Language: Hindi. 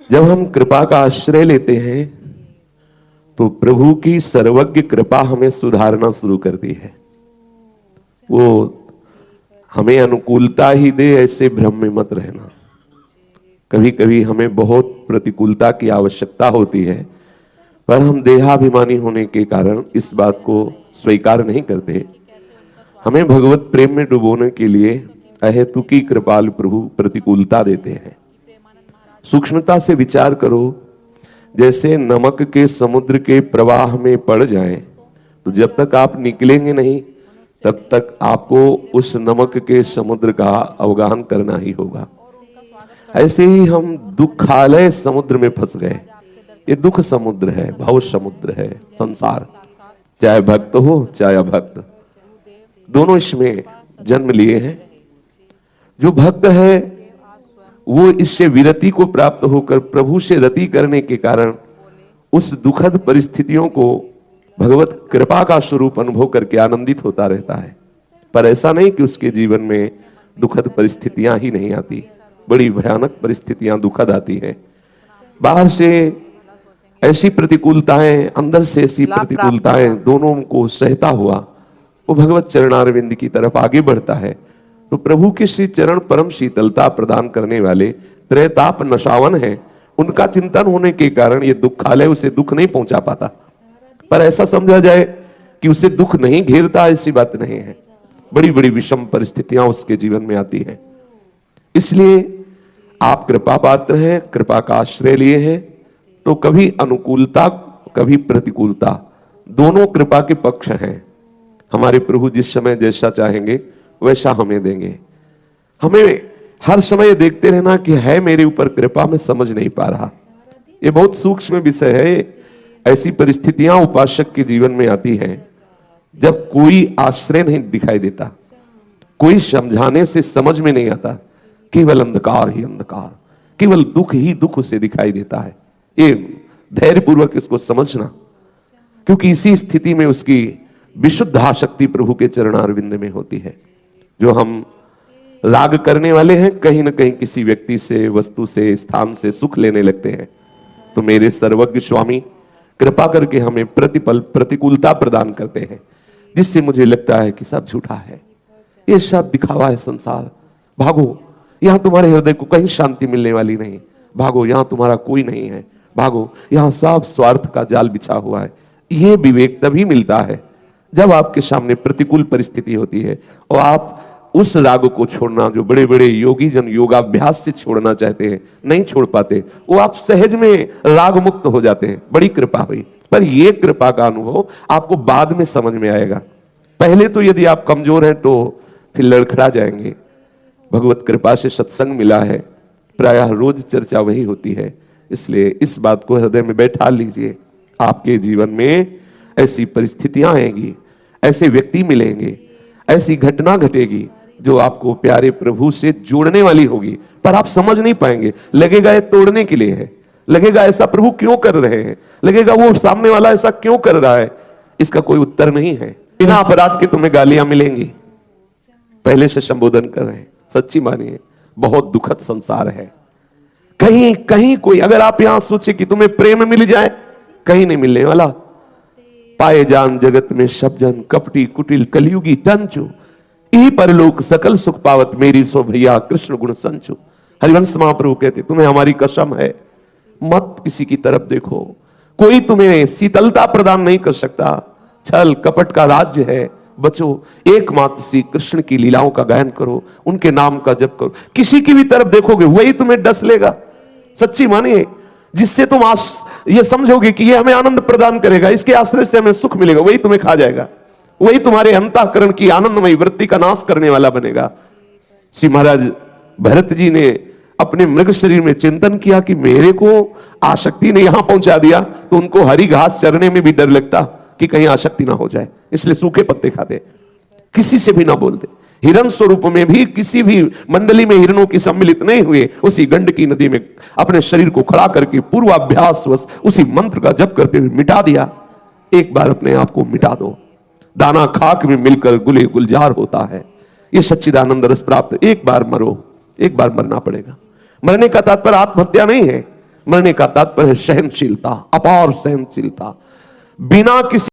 जब हम कृपा का आश्रय लेते हैं तो प्रभु की सर्वज्ञ कृपा हमें सुधारना शुरू करती है। वो हमें अनुकूलता ही दे ऐसे भ्रम में मत रहना। कभी कभी हमें बहुत प्रतिकूलता की आवश्यकता होती है, पर हम देहाभिमानी होने के कारण इस बात को स्वीकार नहीं करते। हमें भगवत प्रेम में डुबोने के लिए अहेतुकी कृपालु प्रभु प्रतिकूलता देते हैं। सूक्ष्मता से विचार करो, जैसे नमक के समुद्र के प्रवाह में पड़ जाएं तो जब तक आप निकलेंगे नहीं तब तक आपको उस नमक के समुद्र का अवगाहन करना ही होगा। ऐसे ही हम दुखालय समुद्र में फंस गए। ये दुख समुद्र है, भव समुद्र है संसार, चाहे भक्त हो चाहे अभक्त, दोनों इसमें जन्म लिए हैं। जो भक्त है वो इससे विरति को प्राप्त होकर प्रभु से रति करने के कारण उस दुखद परिस्थितियों को भगवत कृपा का स्वरूप अनुभव करके आनंदित होता रहता है। पर ऐसा नहीं कि उसके जीवन में दुखद परिस्थितियां ही नहीं आती, बड़ी भयानक परिस्थितियां दुखद आती हैं। बाहर से ऐसी प्रतिकूलताएं, अंदर से ऐसी प्रतिकूलताएं, दोनों को सहता हुआ वो भगवत चरणारविंद की तरफ आगे बढ़ता है। तो प्रभु के श्री चरण परम शीतलता प्रदान करने वाले त्रैताप नशावन हैं। उनका चिंतन होने के कारण ये दुखालय उसे दुख नहीं पहुंचा पाता। पर ऐसा समझा जाए कि उसे दुख नहीं घेरता, ऐसी बात नहीं है। बड़ी बड़ी विषम परिस्थितियां उसके जीवन में आती हैं। इसलिए आप कृपा पात्र हैं, कृपा का आश्रय लिए हैं, तो कभी अनुकूलता कभी प्रतिकूलता, दोनों कृपा के पक्ष हैं। हमारे प्रभु जिस समय जैसा चाहेंगे वैसा हमें देंगे। हमें हर समय देखते रहना कि है मेरे ऊपर कृपा, मैं समझ नहीं पा रहा। ये बहुत सूक्ष्म विषय है। ऐसी परिस्थितियां उपासक के जीवन में आती हैं जब कोई आश्रय नहीं दिखाई देता, कोई समझाने से समझ में नहीं आता, केवल अंधकार ही अंधकार, केवल दुख ही दुख उसे दिखाई देता है। ये धैर्यपूर्वक इसको समझना, क्योंकि इसी स्थिति में उसकी विशुद्ध आसक्ति प्रभु के चरणारविंद में होती है। जो हम राग करने वाले हैं, कहीं ना कहीं किसी व्यक्ति से, वस्तु से, स्थान से सुख लेने लगते हैं। तो मेरे सर्वज्ञ स्वामी कृपा करके हमें प्रतिपल प्रतिकूलता प्रदान करते हैं, जिससे मुझे लगता है कि सब झूठा है, ये सब दिखावा है संसार। भागो, यहां तुम्हारे हृदय को कहीं शांति मिलने वाली नहीं। भागो, यहां तुम्हारा कोई नहीं है। भागो, यहां सब स्वार्थ का जाल बिछा हुआ है। यह विवेक तभी मिलता है जब आपके सामने प्रतिकूल परिस्थिति होती है और आप उस राग को छोड़ना, जो बड़े बड़े योगी जन योगाभ्यास से छोड़ना चाहते हैं, नहीं छोड़ पाते, वो आप सहज में राग मुक्त हो जाते हैं। बड़ी कृपा हुई। पर यह कृपा का अनुभव आपको बाद में समझ में आएगा। पहले तो यदि आप कमजोर हैं तो फिर लड़खड़ा जाएंगे। भगवत कृपा से सत्संग मिला है, प्रायः रोज चर्चा वही होती है। इसलिए इस बात को हृदय में बैठा लीजिए। आपके जीवन में ऐसी परिस्थितियां आएंगी, ऐसे व्यक्ति मिलेंगे, ऐसी घटना घटेगी जो आपको प्यारे प्रभु से जोड़ने वाली होगी, पर आप समझ नहीं पाएंगे। लगेगा ये तोड़ने के लिए है, लगेगा ऐसा प्रभु क्यों कर रहे हैं, लगेगा वो सामने वाला ऐसा क्यों कर रहा है। इसका कोई उत्तर नहीं है। बिना अपराध के तुम्हें गालियां मिलेंगी, पहले से संबोधन कर रहे हैं। सच्ची मानिए, बहुत दुखद संसार है। कहीं कहीं कोई, अगर आप यहां सोचे कि तुम्हें प्रेम मिल जाए, कहीं नहीं मिलने वाला। पाए जान जगत में सब जन, कपटी कुटिल कलयुगी टंचु, ई परलोक सकल सुख पावत, मेरी सो भैया कृष्ण गुण संचु। हरिवंश महाप्रभु कहते, तुम्हें हमारी कसम है, मत किसी की तरफ देखो। कोई तुम्हें शीतलता प्रदान नहीं कर सकता। छल कपट का राज्य है, बचो। एकमात्र श्री कृष्ण की लीलाओं का गायन करो, उनके नाम का जप करो। किसी की भी तरफ देखोगे वही तुम्हें डस लेगा। सच्ची मानिए, जिससे तुम ये समझोगे कि ये हमें आनंद प्रदान करेगा, इसके आश्रय से हमें सुख मिलेगा, वही तुम्हें खा जाएगा। वही तुम्हारे अंतःकरण की आनंदमयी वृत्ति का नाश करने वाला बनेगा। श्री महाराज भरत जी ने अपने मृग शरीर में चिंतन किया कि मेरे को आसक्ति ने यहां पहुंचा दिया, तो उनको हरी घास चरने में भी डर लगता कि कहीं आसक्ति ना हो जाए, इसलिए सूखे पत्ते खाते, किसी से भी ना बोलते। हिरण स्वरूप में भी किसी भी मंडली में हिरणों की सम्मिलित नहीं हुए, उसी गंडकी नदी में अपने शरीर को खड़ा करके पूर्वाभ्यास उसी मंत्र का जप करते हुए मिटा दिया। एक बार अपने आप को मिटा दो, दाना खाक में मिलकर गुले गुलजार होता है। ये सच्चिदानंद रस प्राप्त। एक बार मरो, एक बार मरना पड़ेगा। मरने का तात्पर्य आत्महत्या नहीं है, मरने का तात्पर्य सहनशीलता, अपार सहनशीलता, बिना किसी